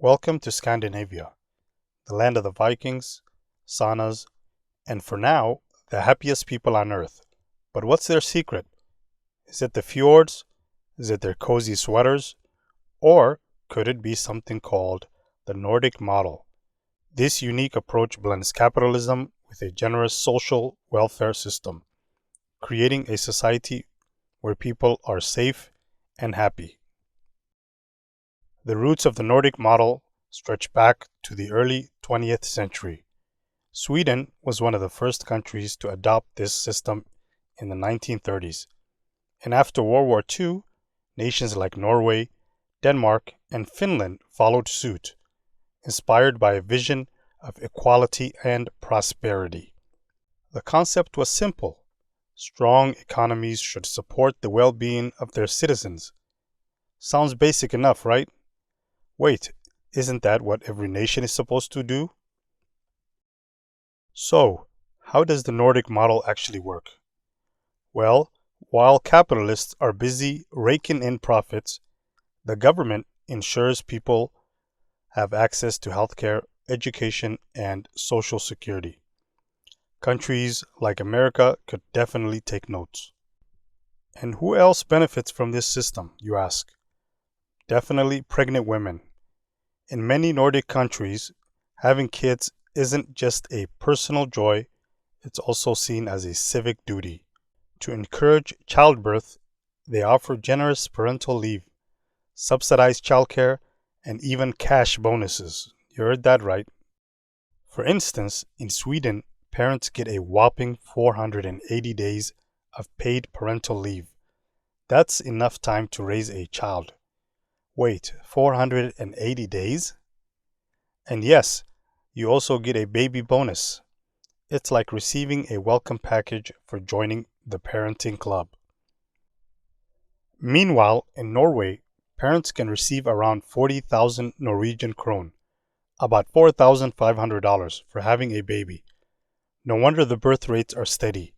Welcome to Scandinavia, the land of the Vikings, saunas, and for now, the happiest people on earth. But what's their secret? Is it the fjords? Is it their cozy sweaters? Or could it be something called the Nordic Model? This unique approach blends capitalism with a generous social welfare system, creating a society where people are safe and happy. The roots of the Nordic model stretch back to the early 20th century. Sweden was one of the first countries to adopt this system in the 1930s. And after World War II, nations like Norway, Denmark, and Finland followed suit, inspired by a vision of equality and prosperity. The concept was simple. Strong economies should support the well-being of their citizens. Sounds basic enough, right? Wait, isn't that what every nation is supposed to do? So, how does the Nordic model actually work? Well, while capitalists are busy raking in profits, the government ensures people have access to healthcare, education, and social security. Countries like America could definitely take notes. And who else benefits from this system, you ask? Definitely pregnant women. In many Nordic countries, having kids isn't just a personal joy, it's also seen as a civic duty. To encourage childbirth, they offer generous parental leave, subsidized childcare, and even cash bonuses. You heard that right. For instance, in Sweden, parents get a whopping 480 days of paid parental leave. That's enough time to raise a child. Wait, 480 days? And yes, you also get a baby bonus. It's like receiving a welcome package for joining the parenting club. Meanwhile, in Norway, parents can receive around 40,000 Norwegian krone, about $4,500 for having a baby. No wonder the birth rates are steady.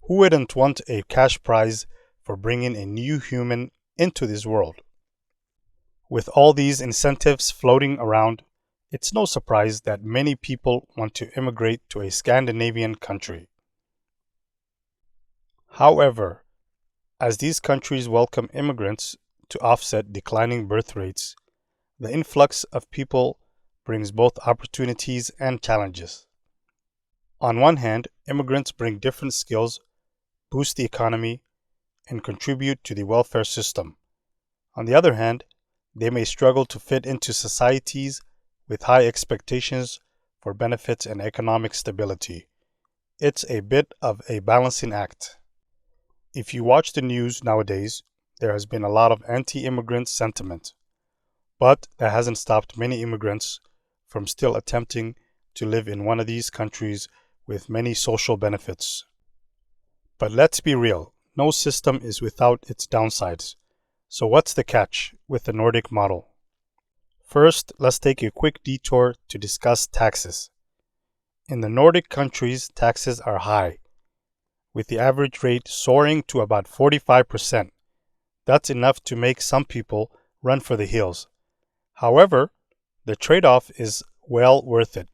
Who wouldn't want a cash prize for bringing a new human into this world? With all these incentives floating around, it's no surprise that many people want to immigrate to a Scandinavian country. However, as these countries welcome immigrants to offset declining birth rates, the influx of people brings both opportunities and challenges. On one hand, immigrants bring different skills, boost the economy, and contribute to the welfare system. On the other hand, they may struggle to fit into societies with high expectations for benefits and economic stability. It's a bit of a balancing act. If you watch the news nowadays, there has been a lot of anti-immigrant sentiment, but that hasn't stopped many immigrants from still attempting to live in one of these countries with many social benefits. But let's be real, no system is without its downsides. So what's the catch with the Nordic model? First, let's take a quick detour to discuss taxes. In the Nordic countries, taxes are high, with the average rate soaring to about 45%. That's enough to make some people run for the hills. However, the trade-off is well worth it.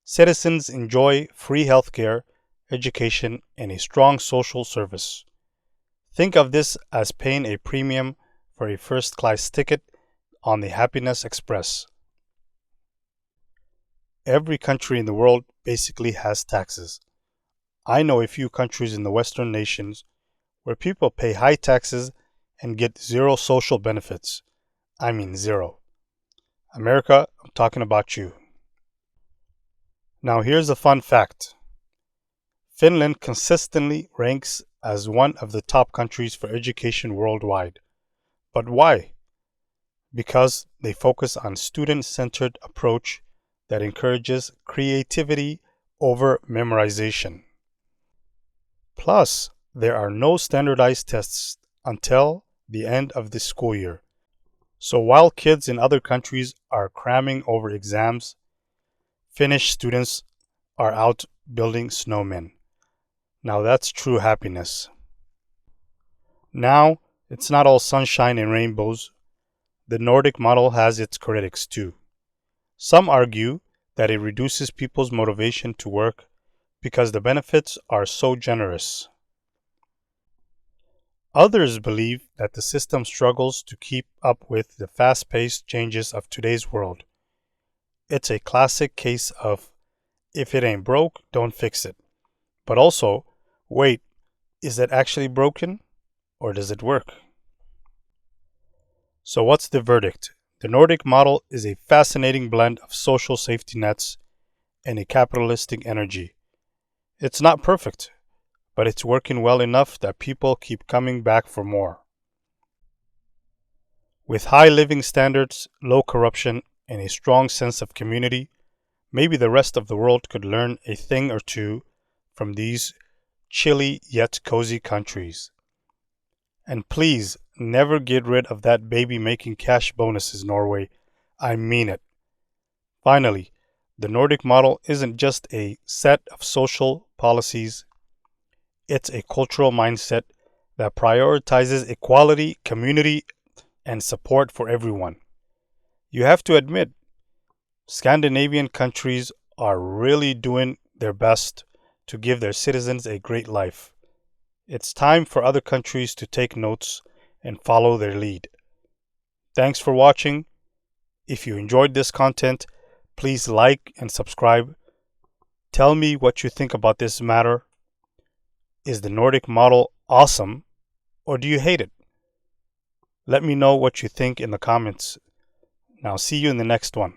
Citizens enjoy free healthcare, education, and a strong social service. Think of this as paying a premium for a first-class ticket on the Happiness Express. Every country in the world basically has taxes. I know a few countries in the Western nations where people pay high taxes and get zero social benefits. I mean zero. America, I'm talking about you. Now here's a fun fact. Finland consistently ranks as one of the top countries for education worldwide. But why? Because they focus on student-centered approach that encourages creativity over memorization. Plus, there are no standardized tests until the end of the school year. So while kids in other countries are cramming over exams, Finnish students are out building snowmen. Now that's true happiness. Now, it's not all sunshine and rainbows. The Nordic model has its critics too. Some argue that it reduces people's motivation to work because the benefits are so generous. Others believe that the system struggles to keep up with the fast-paced changes of today's world. It's a classic case of if it ain't broke, don't fix it. But also, wait, is it actually broken or does it work? So what's the verdict? The Nordic model is a fascinating blend of social safety nets and a capitalistic energy. It's not perfect, but it's working well enough that people keep coming back for more. With high living standards, low corruption, and a strong sense of community, maybe the rest of the world could learn a thing or two from these chilly yet cozy countries. And please, never get rid of that baby making cash bonuses, Norway. I mean it. Finally, the Nordic model isn't just a set of social policies, it's a cultural mindset that prioritizes equality, community, and support for everyone. You have to admit, Scandinavian countries are really doing their best to give their citizens a great life. It's time for other countries to take notes and follow their lead. Thanks for watching. If you enjoyed this content, please like and subscribe. Tell me what you think about this matter. Is the Nordic model awesome or do you hate it? Let me know what you think in the comments. Now see you in the next one.